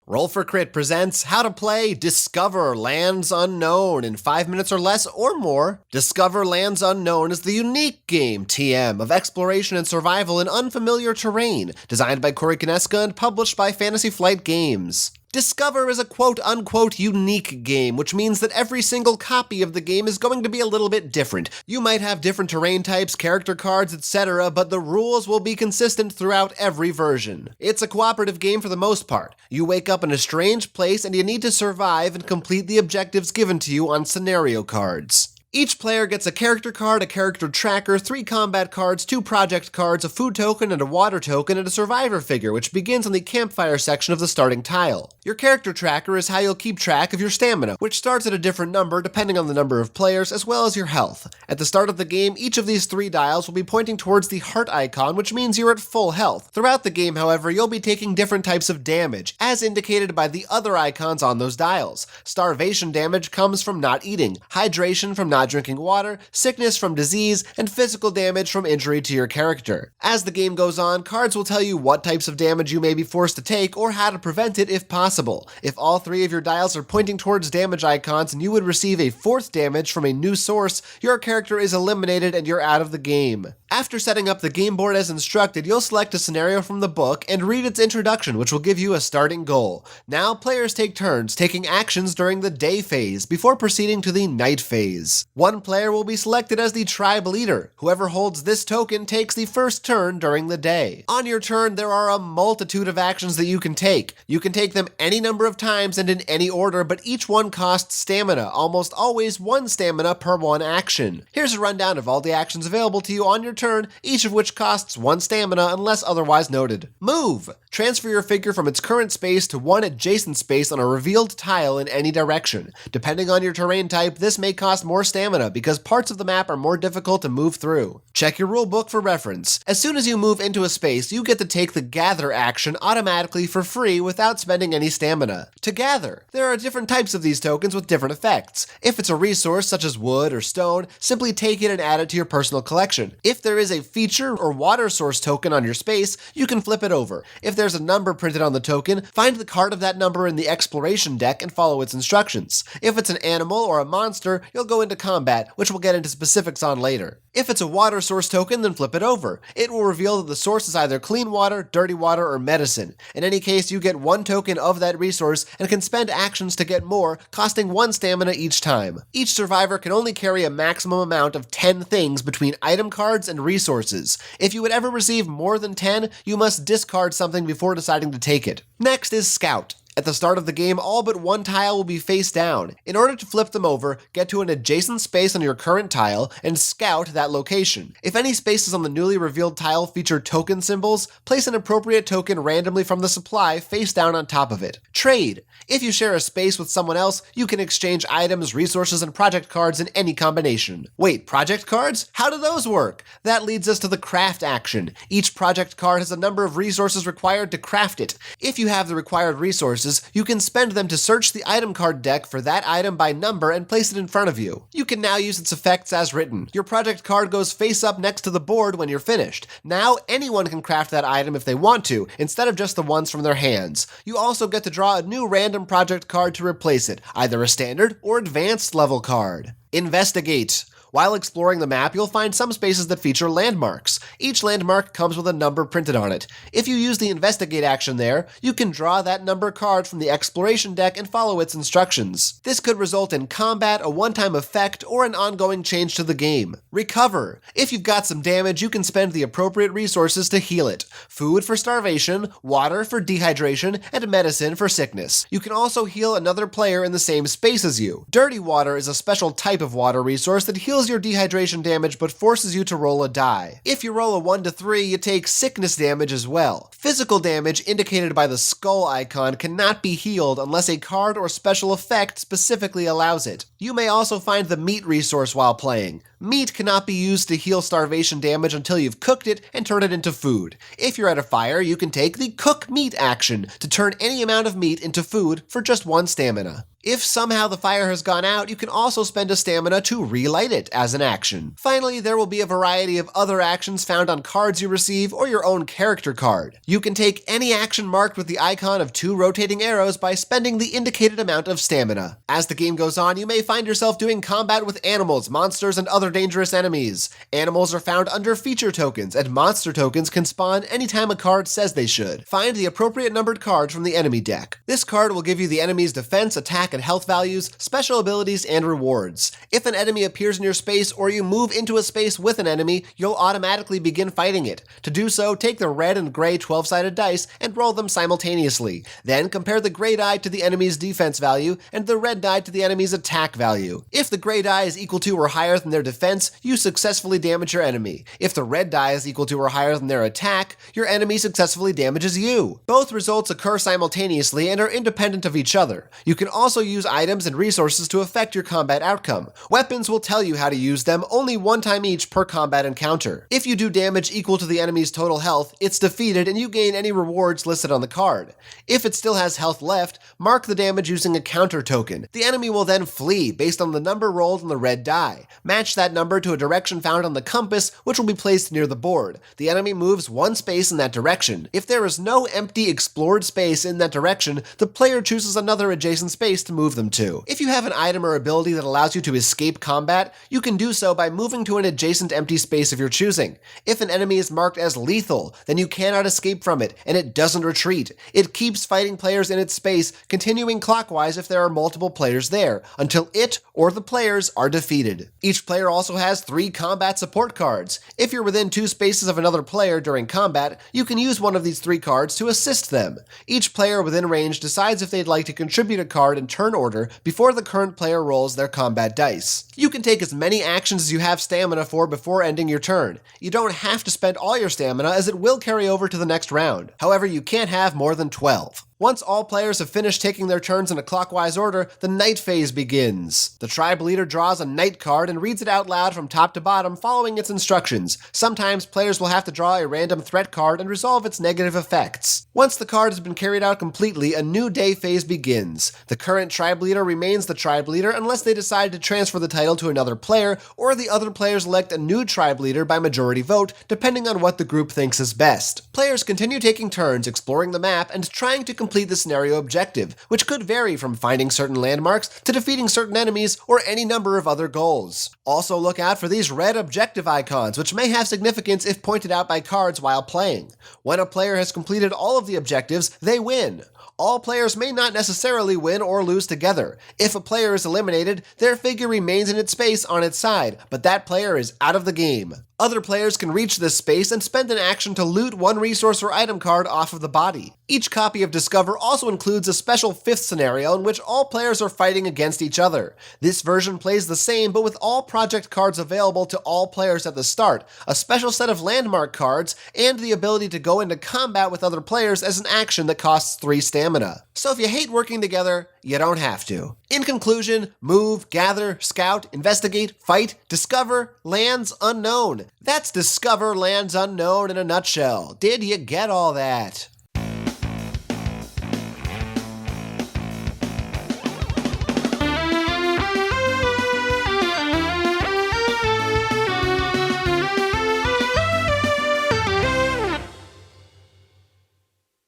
Roll for Crit presents How to Play Discover Lands Unknown in 5 minutes or less or more. Discover Lands Unknown is the unique game, TM, of exploration and survival in unfamiliar terrain, designed by Corey Kineska and published by Fantasy Flight Games. Discover is a quote-unquote unique game, which means that every single copy of the game is going to be a little bit different. You might have different terrain types, character cards, etc., but the rules will be consistent throughout every version. It's a cooperative game for the most part. You wake up in a strange place and you need to survive and complete the objectives given to you on scenario cards. Each player gets a character card, a character tracker, 3 combat cards, 2 project cards, a food token and a water token, and a survivor figure, which begins on the campfire section of the starting tile. Your character tracker is how you'll keep track of your stamina, which starts at a different number depending on the number of players, as well as your health. At the start of the game, each of these 3 dials will be pointing towards the heart icon, which means you're at full health. Throughout the game, however, you'll be taking different types of damage, as indicated by the other icons on those dials. Starvation damage comes from not eating, hydration from not drinking water, sickness from disease, and physical damage from injury to your character. As the game goes on, cards will tell you what types of damage you may be forced to take or how to prevent it if possible. If all 3 of your dials are pointing towards damage icons and you would receive a 4th damage from a new source, your character is eliminated and you're out of the game. After setting up the game board as instructed, you'll select a scenario from the book and read its introduction, which will give you a starting goal. Now, players take turns taking actions during the day phase before proceeding to the night phase. One player will be selected as the tribe leader. Whoever holds this token takes the first turn during the day. On your turn, there are a multitude of actions that you can take. You can take them any number of times and in any order, but each one costs stamina, almost always 1 stamina per 1 action. Here's a rundown of all the actions available to you on your turn, each of which costs 1 stamina unless otherwise noted. Move! Transfer your figure from its current space to one adjacent space on a revealed tile in any direction. Depending on your terrain type, this may cost more stamina because parts of the map are more difficult to move through. Check your rulebook for reference. As soon as you move into a space, you get to take the gather action automatically for free without spending any stamina. To gather, there are different types of these tokens with different effects. If it's a resource such as wood or stone, simply take it and add it to your personal collection. If there is a feature or water source token on your space, you can flip it over. If there's a number printed on the token, find the card of that number in the exploration deck and follow its instructions. If it's an animal or a monster, you'll go into combat, which we'll get into specifics on later. If it's a water source token, then flip it over. It will reveal that the source is either clean water, dirty water, or medicine. In any case, you get 1 token of that resource and can spend actions to get more, costing 1 stamina each time. Each survivor can only carry a maximum amount of 10 things between item cards and resources. If you would ever receive more than 10, you must discard something before deciding to take it. Next is Scout. At the start of the game, all but 1 tile will be face down. In order to flip them over, get to an adjacent space on your current tile and scout that location. If any spaces on the newly revealed tile feature token symbols, place an appropriate token randomly from the supply face down on top of it. Trade. If you share a space with someone else, you can exchange items, resources, and project cards in any combination. Wait, project cards? How do those work? That leads us to the craft action. Each project card has a number of resources required to craft it. If you have the required resources, you can spend them to search the item card deck for that item by number and place it in front of you. You can now use its effects as written. Your project card goes face up next to the board when you're finished. Now anyone can craft that item if they want to, instead of just the ones from their hands. You also get to draw a new random project card to replace it, either a standard or advanced level card. Investigate. While exploring the map, you'll find some spaces that feature landmarks. Each landmark comes with a number printed on it. If you use the Investigate action there, you can draw that number card from the exploration deck and follow its instructions. This could result in combat, a one-time effect, or an ongoing change to the game. Recover. If you've got some damage, you can spend the appropriate resources to heal it. Food for starvation, water for dehydration, and medicine for sickness. You can also heal another player in the same space as you. Dirty water is a special type of water resource that heals your dehydration damage but forces you to roll a die. If you roll a 1 to 3, you take sickness damage as well. Physical damage, indicated by the skull icon, cannot be healed unless a card or special effect specifically allows it. You may also find the meat resource while playing. Meat cannot be used to heal starvation damage until you've cooked it and turned it into food. If you're at a fire, you can take the cook meat action to turn any amount of meat into food for just 1 stamina. If somehow the fire has gone out, you can also spend a stamina to relight it as an action. Finally, there will be a variety of other actions found on cards you receive or your own character card. You can take any action marked with the icon of 2 rotating arrows by spending the indicated amount of stamina. As the game goes on, you may find yourself doing combat with animals, monsters, and other dangerous enemies. Animals are found under feature tokens, and monster tokens can spawn anytime a card says they should. Find the appropriate numbered cards from the enemy deck. This card will give you the enemy's defense, attack, and health values, special abilities, and rewards. If an enemy appears in your space or you move into a space with an enemy, you'll automatically begin fighting it. To do so, take the red and gray 12-sided dice and roll them simultaneously. Then compare the gray die to the enemy's defense value and the red die to the enemy's attack value. If the gray die is equal to or higher than their defense, you successfully damage your enemy. If the red die is equal to or higher than their attack, your enemy successfully damages you. Both results occur simultaneously and are independent of each other. You can also use items and resources to affect your combat outcome. Weapons will tell you how to use them only 1 time each per combat encounter. If you do damage equal to the enemy's total health, it's defeated and you gain any rewards listed on the card. If it still has health left, mark the damage using a counter token. The enemy will then flee based on the number rolled on the red die. Match that number to a direction found on the compass, which will be placed near the board. The enemy moves 1 space in that direction. If there is no empty explored space in that direction, the player chooses another adjacent space to move them to. If you have an item or ability that allows you to escape combat, you can do so by moving to an adjacent empty space of your choosing. If an enemy is marked as lethal, then you cannot escape from it, and it doesn't retreat. It keeps fighting players in its space, continuing clockwise if there are multiple players there, until it or the players are defeated. Each player also has 3 combat support cards. If you're within 2 spaces of another player during combat, you can use one of these 3 cards to assist them. Each player within range decides if they'd like to contribute a card in turn order before the current player rolls their combat dice. You can take as many actions as you have stamina for before ending your turn. You don't have to spend all your stamina as it will carry over to the next round. However, you can't have more than 12. Once all players have finished taking their turns in a clockwise order, the night phase begins. The tribe leader draws a night card and reads it out loud from top to bottom, following its instructions. Sometimes players will have to draw a random threat card and resolve its negative effects. Once the card has been carried out completely, a new day phase begins. The current tribe leader remains the tribe leader unless they decide to transfer the title to another player, or the other players elect a new tribe leader by majority vote, depending on what the group thinks is best. Players continue taking turns exploring the map and trying to complete the scenario objective, which could vary from finding certain landmarks to defeating certain enemies or any number of other goals. Also look out for these red objective icons, which may have significance if pointed out by cards while playing. When a player has completed all of the objectives, they win. All players may not necessarily win or lose together. If a player is eliminated, their figure remains in its space on its side, but that player is out of the game. Other players can reach this space and spend an action to loot 1 resource or item card off of the body. Each copy of Discover also includes a special 5th scenario in which all players are fighting against each other. This version plays the same, but with all project cards available to all players at the start, a special set of landmark cards, and the ability to go into combat with other players as an action that costs 3 stamina. So if you hate working together, you don't have to. In conclusion, move, gather, scout, investigate, fight, discover, lands unknown. That's Discover Lands Unknown in a nutshell. Did you get all that?